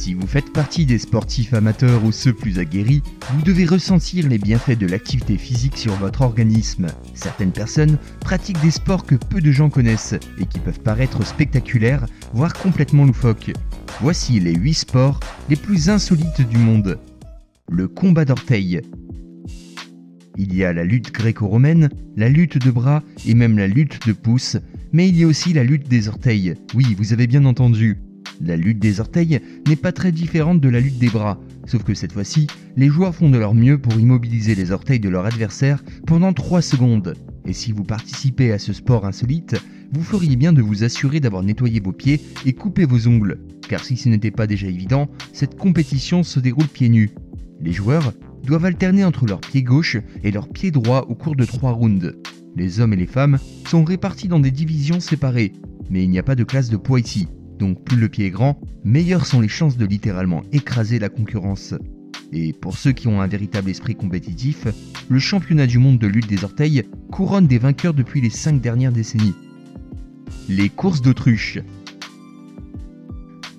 Si vous faites partie des sportifs amateurs ou ceux plus aguerris, vous devez ressentir les bienfaits de l'activité physique sur votre organisme. Certaines personnes pratiquent des sports que peu de gens connaissent et qui peuvent paraître spectaculaires, voire complètement loufoques. Voici les 8 sports les plus insolites du monde. Le combat d'orteils. Il y a la lutte gréco-romaine, la lutte de bras et même la lutte de pouces, mais il y a aussi la lutte des orteils. Oui, vous avez bien entendu. La lutte des orteils n'est pas très différente de la lutte des bras, sauf que cette fois-ci, les joueurs font de leur mieux pour immobiliser les orteils de leur adversaire pendant 3 secondes. Et si vous participez à ce sport insolite, vous feriez bien de vous assurer d'avoir nettoyé vos pieds et coupé vos ongles, car si ce n'était pas déjà évident, cette compétition se déroule pieds nus. Les joueurs doivent alterner entre leur pied gauche et leur pied droit au cours de 3 rounds. Les hommes et les femmes sont répartis dans des divisions séparées, mais il n'y a pas de classe de poids ici. Donc plus le pied est grand, meilleures sont les chances de littéralement écraser la concurrence. Et pour ceux qui ont un véritable esprit compétitif, le championnat du monde de lutte des orteils couronne des vainqueurs depuis les 5 dernières décennies. Les courses d'autruche.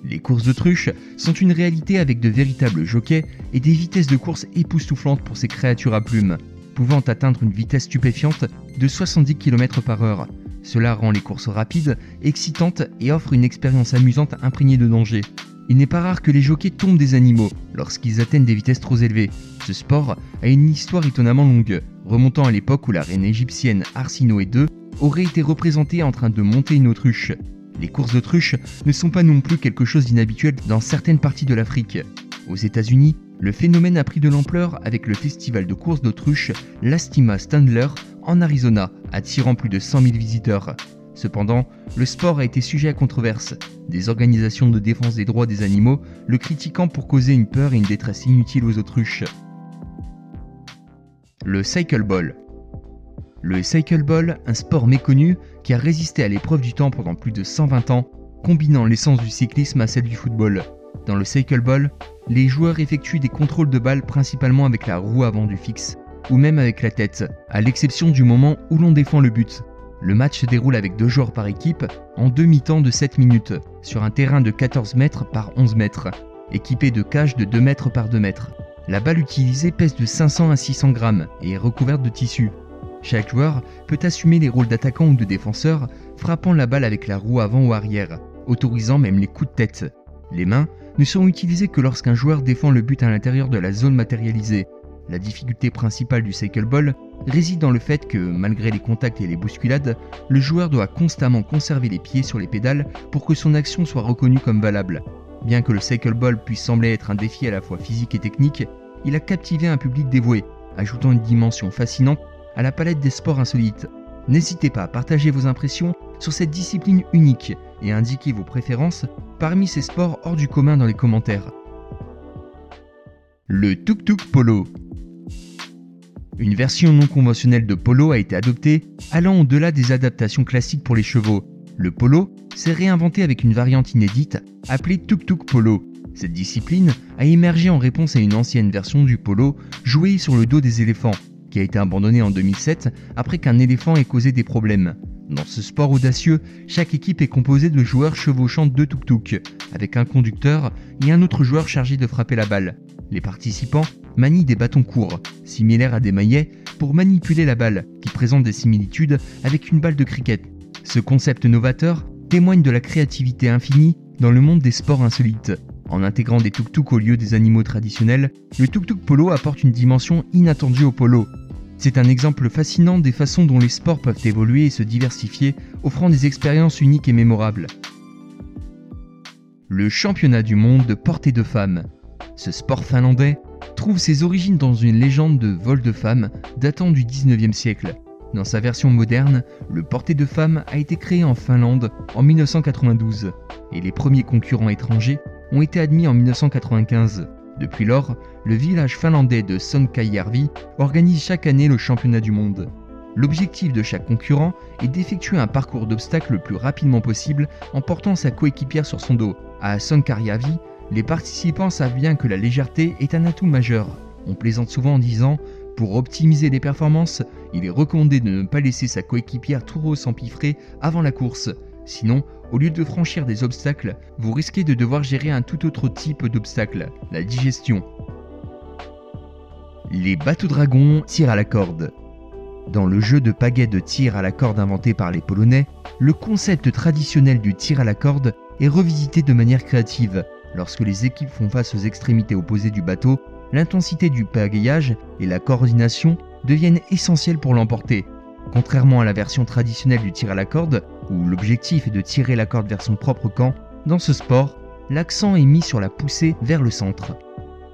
Les courses d'autruche sont une réalité avec de véritables jockeys et des vitesses de course époustouflantes pour ces créatures à plumes, pouvant atteindre une vitesse stupéfiante de 70 km/h. Cela rend les courses rapides, excitantes et offre une expérience amusante imprégnée de danger. Il n'est pas rare que les jockeys tombent des animaux lorsqu'ils atteignent des vitesses trop élevées. Ce sport a une histoire étonnamment longue, remontant à l'époque où la reine égyptienne Arsinoé II aurait été représentée en train de monter une autruche. Les courses d'autruche ne sont pas non plus quelque chose d'inhabituel dans certaines parties de l'Afrique. Aux États-Unis, le phénomène a pris de l'ampleur avec le festival de courses d'autruche Lastima Standler en Arizona, attirant plus de 100 000 visiteurs. Cependant, le sport a été sujet à controverse, des organisations de défense des droits des animaux le critiquant pour causer une peur et une détresse inutiles aux autruches. Le cycleball. Le cycleball, un sport méconnu qui a résisté à l'épreuve du temps pendant plus de 120 ans, combinant l'essence du cyclisme à celle du football. Dans le cycleball, les joueurs effectuent des contrôles de balles principalement avec la roue avant du fixe, ou même avec la tête, à l'exception du moment où l'on défend le but. Le match se déroule avec 2 joueurs par équipe, en 2 mi-temps de 7 minutes, sur un terrain de 14 mètres par 11 mètres, équipé de cages de 2 mètres par 2 mètres. La balle utilisée pèse de 500 à 600 grammes et est recouverte de tissu. Chaque joueur peut assumer les rôles d'attaquant ou de défenseur, frappant la balle avec la roue avant ou arrière, autorisant même les coups de tête. Les mains ne sont utilisées que lorsqu'un joueur défend le but à l'intérieur de la zone matérialisée. La difficulté principale du cycleball réside dans le fait que, malgré les contacts et les bousculades, le joueur doit constamment conserver les pieds sur les pédales pour que son action soit reconnue comme valable. Bien que le cycleball puisse sembler être un défi à la fois physique et technique, il a captivé un public dévoué, ajoutant une dimension fascinante à la palette des sports insolites. N'hésitez pas à partager vos impressions sur cette discipline unique et à indiquer vos préférences parmi ces sports hors du commun dans les commentaires. Le tuk-tuk polo. Une version non conventionnelle de polo a été adoptée, allant au-delà des adaptations classiques pour les chevaux. Le polo s'est réinventé avec une variante inédite appelée tuk-tuk polo. Cette discipline a émergé en réponse à une ancienne version du polo jouée sur le dos des éléphants, qui a été abandonnée en 2007 après qu'un éléphant ait causé des problèmes. Dans ce sport audacieux, chaque équipe est composée de joueurs chevauchant 2 tuk-tuk, avec un conducteur et un autre joueur chargé de frapper la balle. Les participants manient des bâtons courts, similaires à des maillets, pour manipuler la balle, qui présente des similitudes avec une balle de cricket. Ce concept novateur témoigne de la créativité infinie dans le monde des sports insolites. En intégrant des tuk-tuk au lieu des animaux traditionnels, le tuk-tuk polo apporte une dimension inattendue au polo. C'est un exemple fascinant des façons dont les sports peuvent évoluer et se diversifier, offrant des expériences uniques et mémorables. Le championnat du monde de portée de femmes. Ce sport finlandais trouve ses origines dans une légende de vol de femmes datant du 19e siècle. Dans sa version moderne, le portée de femmes a été créé en Finlande en 1992 et les premiers concurrents étrangers ont été admis en 1995. Depuis lors, le village finlandais de Sonkajärvi organise chaque année le championnat du monde. L'objectif de chaque concurrent est d'effectuer un parcours d'obstacles le plus rapidement possible en portant sa coéquipière sur son dos. À Sonkajärvi, les participants savent bien que la légèreté est un atout majeur. On plaisante souvent en disant « Pour optimiser les performances, il est recommandé de ne pas laisser sa coéquipière trop s'empiffrer avant la course ». Sinon, au lieu de franchir des obstacles, vous risquez de devoir gérer un tout autre type d'obstacle, la digestion. Les bateaux dragons tirent à la corde. Dans le jeu de pagaie de tir à la corde inventé par les Polonais, le concept traditionnel du tir à la corde est revisité de manière créative. Lorsque les équipes font face aux extrémités opposées du bateau, l'intensité du pagayage et la coordination deviennent essentielles pour l'emporter. Contrairement à la version traditionnelle du tir à la corde, où l'objectif est de tirer la corde vers son propre camp, dans ce sport, l'accent est mis sur la poussée vers le centre.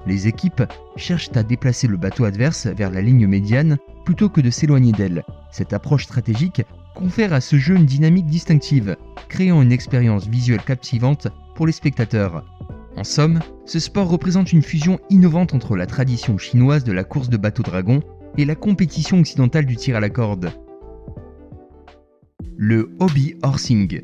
Les équipes cherchent à déplacer le bateau adverse vers la ligne médiane plutôt que de s'éloigner d'elle. Cette approche stratégique confère à ce jeu une dynamique distinctive, créant une expérience visuelle captivante pour les spectateurs. En somme, ce sport représente une fusion innovante entre la tradition chinoise de la course de bateau dragon et la compétition occidentale du tir à la corde. Le hobby horsing.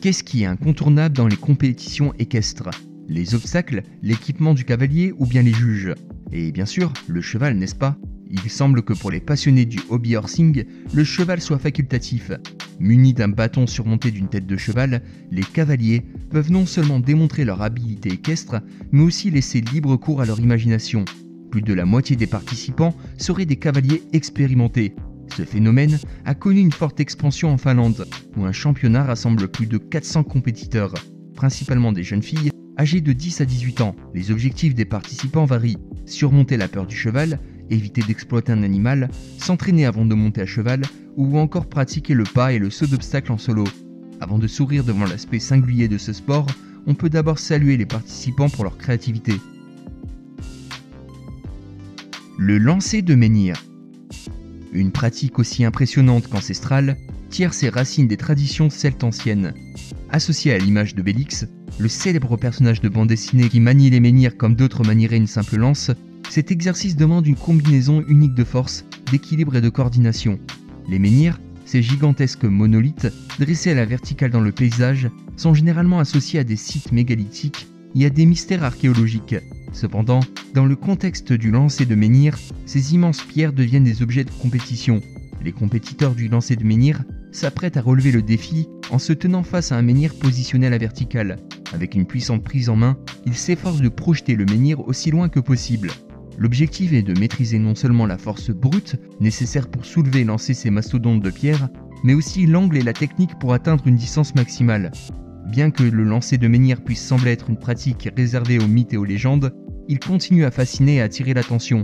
Qu'est-ce qui est incontournable dans les compétitions équestres ? Les obstacles, l'équipement du cavalier ou bien les juges? Et bien sûr, le cheval, n'est-ce pas? Il semble que pour les passionnés du hobby horsing, le cheval soit facultatif. Munis d'un bâton surmonté d'une tête de cheval, les cavaliers peuvent non seulement démontrer leur habileté équestre, mais aussi laisser libre cours à leur imagination. Plus de la moitié des participants seraient des cavaliers expérimentés. Ce phénomène a connu une forte expansion en Finlande, où un championnat rassemble plus de 400 compétiteurs, principalement des jeunes filles âgées de 10 à 18 ans. Les objectifs des participants varient: surmonter la peur du cheval, éviter d'exploiter un animal, s'entraîner avant de monter à cheval, ou encore pratiquer le pas et le saut d'obstacle en solo. Avant de sourire devant l'aspect singulier de ce sport, on peut d'abord saluer les participants pour leur créativité. Le lancer de menhir. Une pratique aussi impressionnante qu'ancestrale, tire ses racines des traditions celtes anciennes. Associé à l'image de Bélix, le célèbre personnage de bande dessinée qui manie les menhirs comme d'autres manieraient une simple lance, cet exercice demande une combinaison unique de force, d'équilibre et de coordination. Les menhirs, ces gigantesques monolithes dressés à la verticale dans le paysage, sont généralement associés à des sites mégalithiques et à des mystères archéologiques. Cependant, dans le contexte du lancer de menhir, ces immenses pierres deviennent des objets de compétition. Les compétiteurs du lancer de menhir s'apprêtent à relever le défi en se tenant face à un menhir positionné à la verticale. Avec une puissante prise en main, ils s'efforcent de projeter le menhir aussi loin que possible. L'objectif est de maîtriser non seulement la force brute nécessaire pour soulever et lancer ces mastodontes de pierre, mais aussi l'angle et la technique pour atteindre une distance maximale. Bien que le lancer de menhir puisse sembler être une pratique réservée aux mythes et aux légendes, il continue à fasciner et à attirer l'attention.